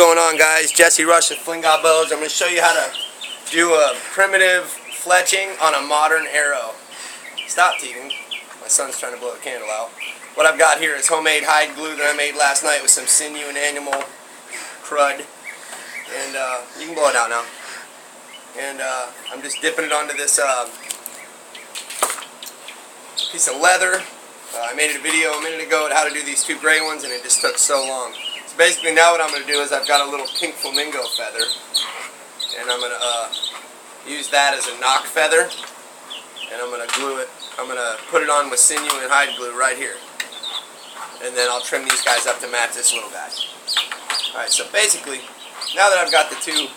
going on, guys? Jesse Rush with Flingot Bows. I'm going to show you how to do a primitive fletching on a modern arrow. Stop, Tegan. My son's trying to blow a candle out. What I've got here is homemade hide glue that I made last night with some sinew and animal crud. And you can blow it out now. And I'm just dipping it onto this piece of leather. I made a video a minute ago on how to do these two gray ones, and it just took so long. So basically now what I'm going to do is I've got a little pink flamingo feather, and I'm going to use that as a knock feather, and I'm going to glue it. I'm going to put it on with sinew and hide glue right here, and then I'll trim these guys up to match this little guy. Alright, so basically now that I've got the two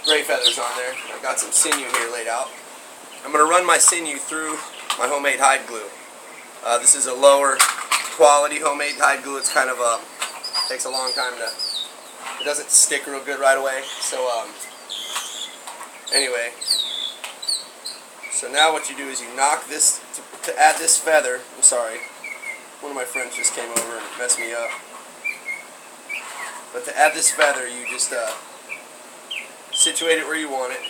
gray feathers on there, I've got some sinew here laid out, I'm going to run my sinew through my homemade hide glue. This is a lower quality homemade hide glue. It's kind of takes a long time to, it doesn't stick real good right away. So anyway, so now what you do is you knock this, to add this feather, I'm sorry, one of my friends just came over and messed me up. But to add this feather, you just situate it where you want it.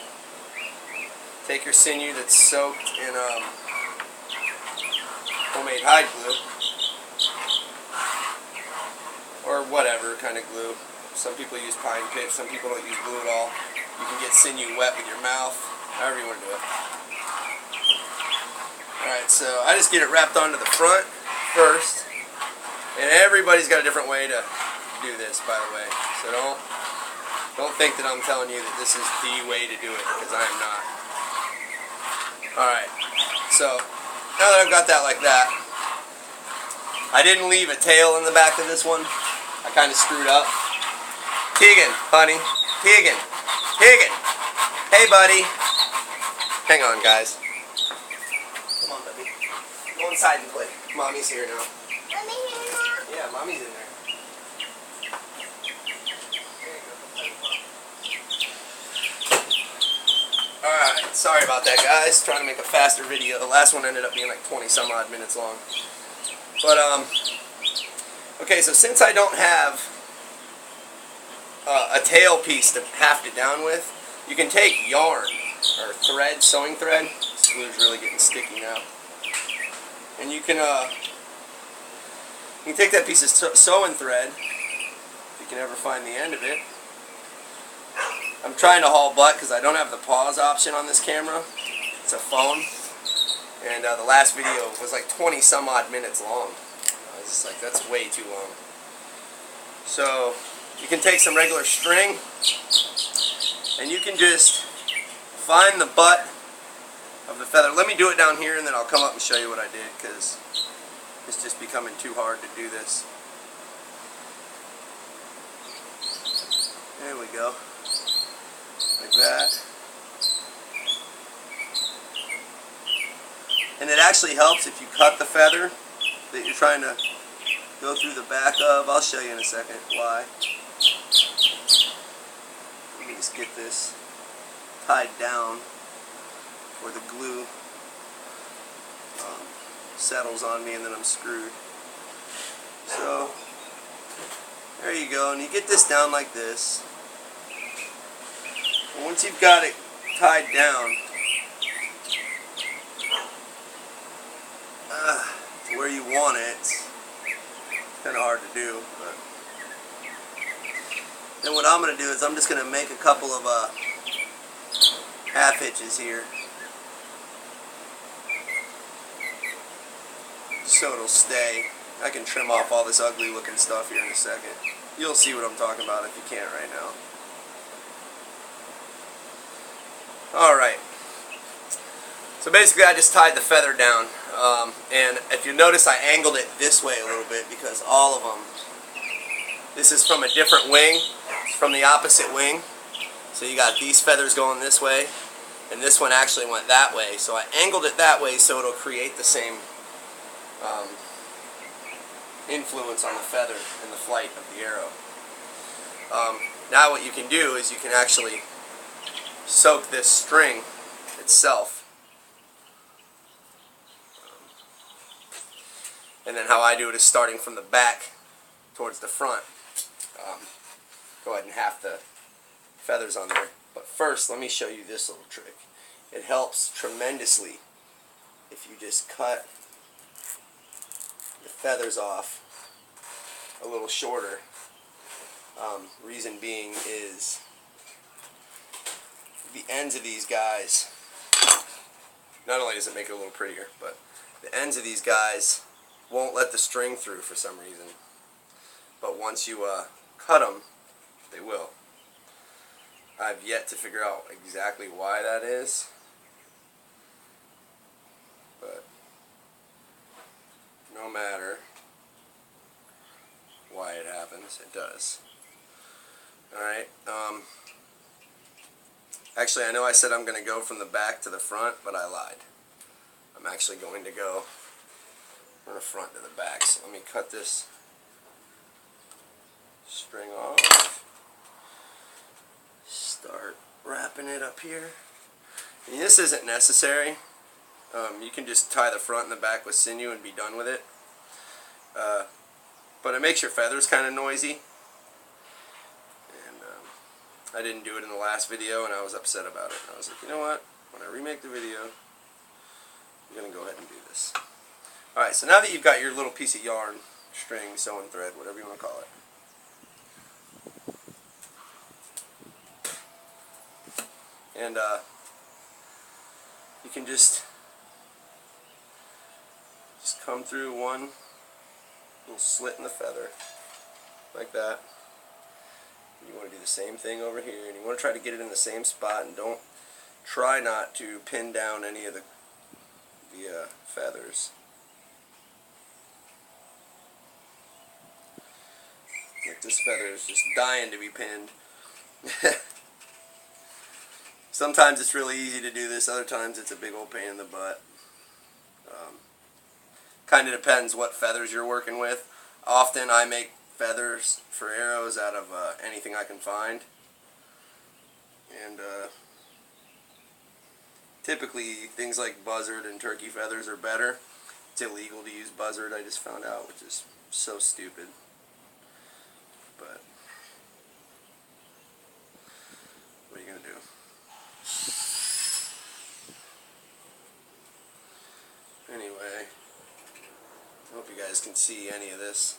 Take your sinew that's soaked in homemade hide glue, or whatever kind of glue. Some people use pine pitch, some people don't use glue at all. You can get sinew wet with your mouth, however you want to do it. Alright, so I just get it wrapped onto the front first, and everybody's got a different way to do this, by the way. So don't think that I'm telling you that this is the way to do it, because I am not. Alright, so now that I've got that like that, I didn't leave a tail in the back of this one. I kind of screwed up. Tegan, honey. Tegan. Tegan. Hey, buddy. Hang on, guys. Come on, baby. Go inside and play. Mommy's here now. Mommy here now? Yeah, Mommy's in there. Alright, sorry about that, guys. Trying to make a faster video. The last one ended up being like 20 some odd minutes long. But, okay, so since I don't have a tail piece to haft it down with, you can take yarn, or thread, sewing thread. This glue's really getting sticky now. And you can take that piece of sewing thread, if you can ever find the end of it. I'm trying to haul butt because I don't have the pause option on this camera. It's a phone. And the last video was like 20 some odd minutes long. I was just like, that's way too long. So you can take some regular string and you can just find the butt of the feather. Let me do it down here and then I'll come up and show you what I did, because it's just becoming too hard to do this. There we go. Like that. And it actually helps if you cut the feather that you're trying to go through the back of. I'll show you in a second why. Let me just get this tied down before the glue settles on me and then I'm screwed. So there you go, and you get this down like this. And once you've got it tied down to where you want it, it's kind of hard to do, but then what I'm going to do is I'm just going to make a couple of half hitches here so it'll stay. I can trim off all this ugly looking stuff here in a second. You'll see what I'm talking about if you can't right now. Alright, so basically I just tied the feather down, and if you notice I angled it this way a little bit because all of them, this is from a different wing, it's from the opposite wing, so you got these feathers going this way, and this one actually went that way, so I angled it that way so it'll create the same influence on the feather and the flight of the arrow. Now what you can do is you can actually soak this string itself, and then how I do it is starting from the back towards the front. go ahead and half the feathers on there. But first, let me show you this little trick. It helps tremendously if you just cut the feathers off a little shorter. Reason being is the ends of these guys, not only does it make it a little prettier, but the ends of these guys won't let the string through for some reason. But once you cut them, they will. I've yet to figure out exactly why that is, but no matter why it happens, it does. Alright, actually I know I said I'm going to go from the back to the front, but I lied. I'm actually going to go from the front to the back. So let me cut this string off. Start wrapping it up here. And this isn't necessary. You can just tie the front and the back with sinew and be done with it. But it makes your feathers kind of noisy. And I didn't do it in the last video and I was upset about it. And I was like, you know what? When I remake the video, I'm going to go ahead and do this. Alright, so now that you've got your little piece of yarn, string, sewing thread, whatever you want to call it. And you can just come through one little slit in the feather, like that. And you want to do the same thing over here, and you want to try to get it in the same spot, and don't try not to pin down any of the feathers. Like this feather is just dying to be pinned. Sometimes it's really easy to do this, other times it's a big old pain in the butt. Kind of depends what feathers you're working with. Often I make feathers for arrows out of anything I can find. And typically things like buzzard and turkey feathers are better. It's illegal to use buzzard, I just found out, which is so stupid. But what are you going to do? Anyway, I hope you guys can see any of this.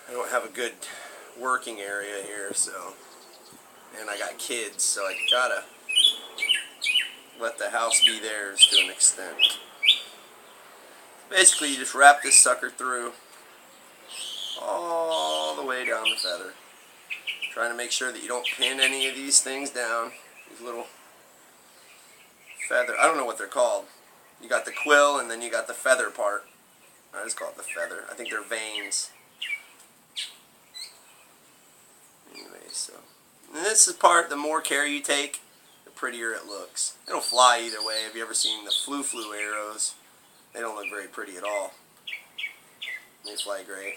I don't have a good working area here, so, and I got kids, so I gotta let the house be theirs to an extent. Basically, you just wrap this sucker through all the way down the feather, trying to make sure that you don't pin any of these things down. These little feather, I don't know what they're called. You got the quill and then you got the feather part. I just call it the feather. I think they're veins. Anyway, so and this is part, the more care you take, the prettier it looks. It'll fly either way. Have you ever seen the flu arrows? They don't look very pretty at all. They fly great.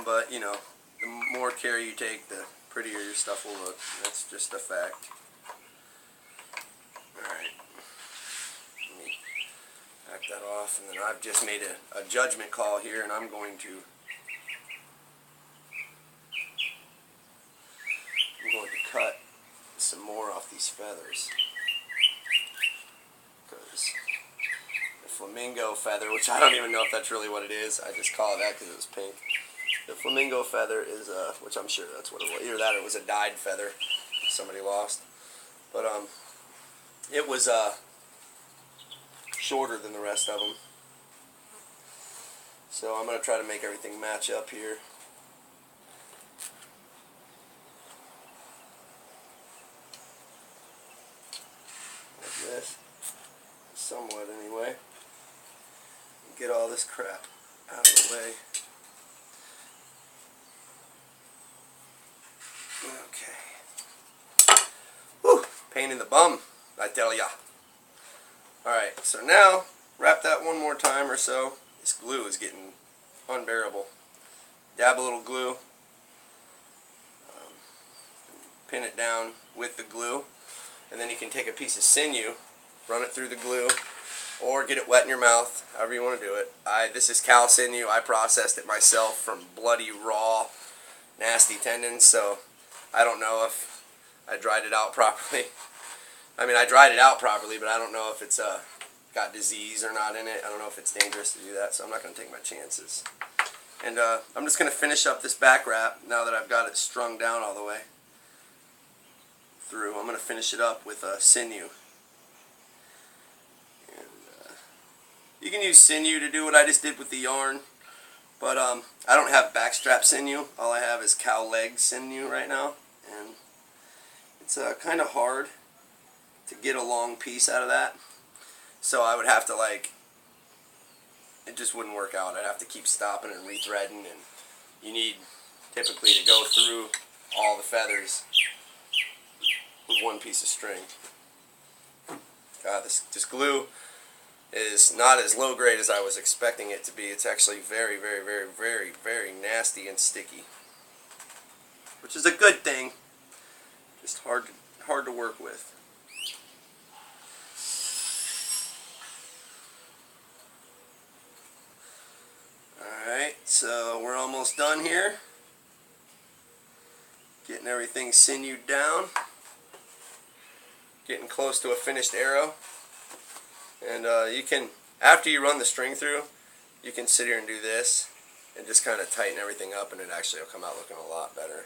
But you know, the more care you take, the prettier your stuff will look. That's just a fact. Alright, let me back that off, and then I've just made a judgment call here, and I'm going to cut some more off these feathers, because the flamingo feather, which I don't even know if that's really what it is, I just call it that because it was pink. The flamingo feather is, which I'm sure that's what it was, either that or it was a dyed feather somebody lost, but it was shorter than the rest of them. So I'm going to try to make everything match up here. Like this. Somewhat anyway. Get all this crap out of the way. Okay. Whew! Pain in the bum, I tell ya. Alright, so now, wrap that one more time or so. This glue is getting unbearable. Dab a little glue. Pin it down with the glue. And then you can take a piece of sinew, run it through the glue, or get it wet in your mouth, however you want to do it. This is cow sinew. I processed it myself from bloody raw nasty tendons, so I don't know if I dried it out properly. I mean, I dried it out properly, but I don't know if it's got disease or not in it. I don't know if it's dangerous to do that, so I'm not going to take my chances. And I'm just going to finish up this back wrap now that I've got it strung down all the way through. I'm going to finish it up with sinew. And, you can use sinew to do what I just did with the yarn, but I don't have backstrap sinew. All I have is cow leg sinew right now, and it's kind of hard to get a long piece out of that. So I would have to, like, it just wouldn't work out. I'd have to keep stopping and rethreading, and you need typically to go through all the feathers with one piece of string. God, this glue is not as low grade as I was expecting it to be. It's actually very, very, very, very, very nasty and sticky, which is a good thing. Just hard to work with. Alright, so we're almost done here. Getting everything sinewed down. Getting close to a finished arrow. And you can, after you run the string through, you can sit here and do this and just kind of tighten everything up, and it actually will come out looking a lot better.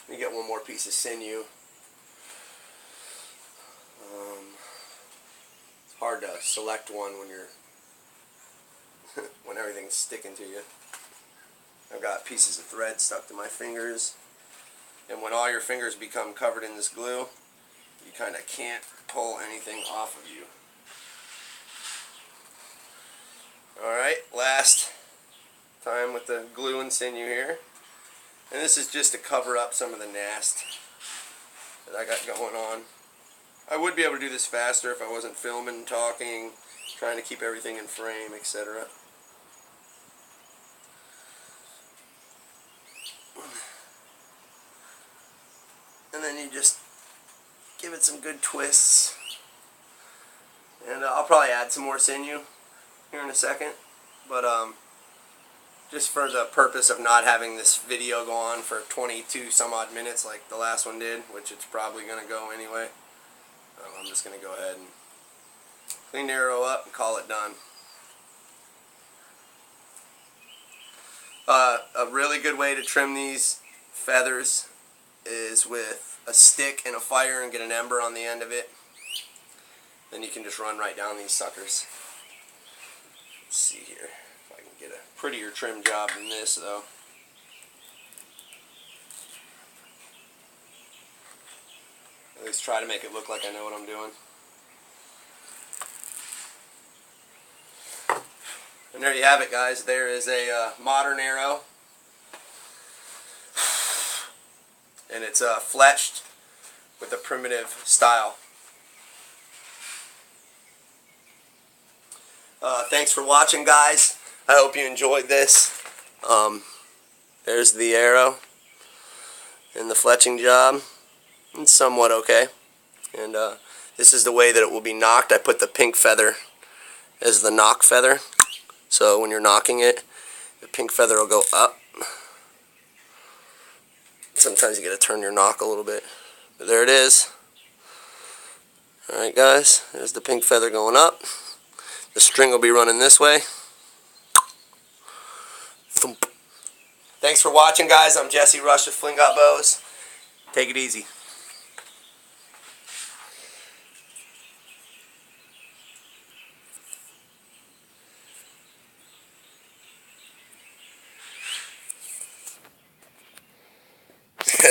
Let me get one more piece of sinew. It's hard to select one when you're when everything's sticking to you. I've got pieces of thread stuck to my fingers, and when all your fingers become covered in this glue, you kind of can't pull anything off of you. Alright, last time with the glue and sinew here, and this is just to cover up some of the nast that I got going on. I would be able to do this faster if I wasn't filming, talking, trying to keep everything in frame, etc. And then you just give it some good twists. And I'll probably add some more sinew here in a second. But just for the purpose of not having this video go on for 22 some odd minutes like the last one did, which it's probably going to go anyway, I'm just going to go ahead and clean the arrow up and call it done. A really good way to trim these feathers is with a stick and a fire and get an ember on the end of it. Then you can just run right down these suckers. Let's see here if I can get a prettier trim job than this, though. At least try to make it look like I know what I'm doing. And there you have it, guys. There is a modern arrow. And it's fletched with a primitive style. Thanks for watching, guys. I hope you enjoyed this. There's the arrow and the fletching job. It's somewhat okay. And this is the way that it will be knocked. I put the pink feather as the knock feather. So when you're knocking it, the pink feather will go up. Sometimes you got to turn your knock a little bit. But there it is. Alright, guys. There's the pink feather going up. The string will be running this way. Thump. Thanks for watching, guys. I'm Jesse Rush with Flingot Bows. Take it easy.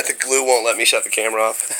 The glue won't let me shut the camera off.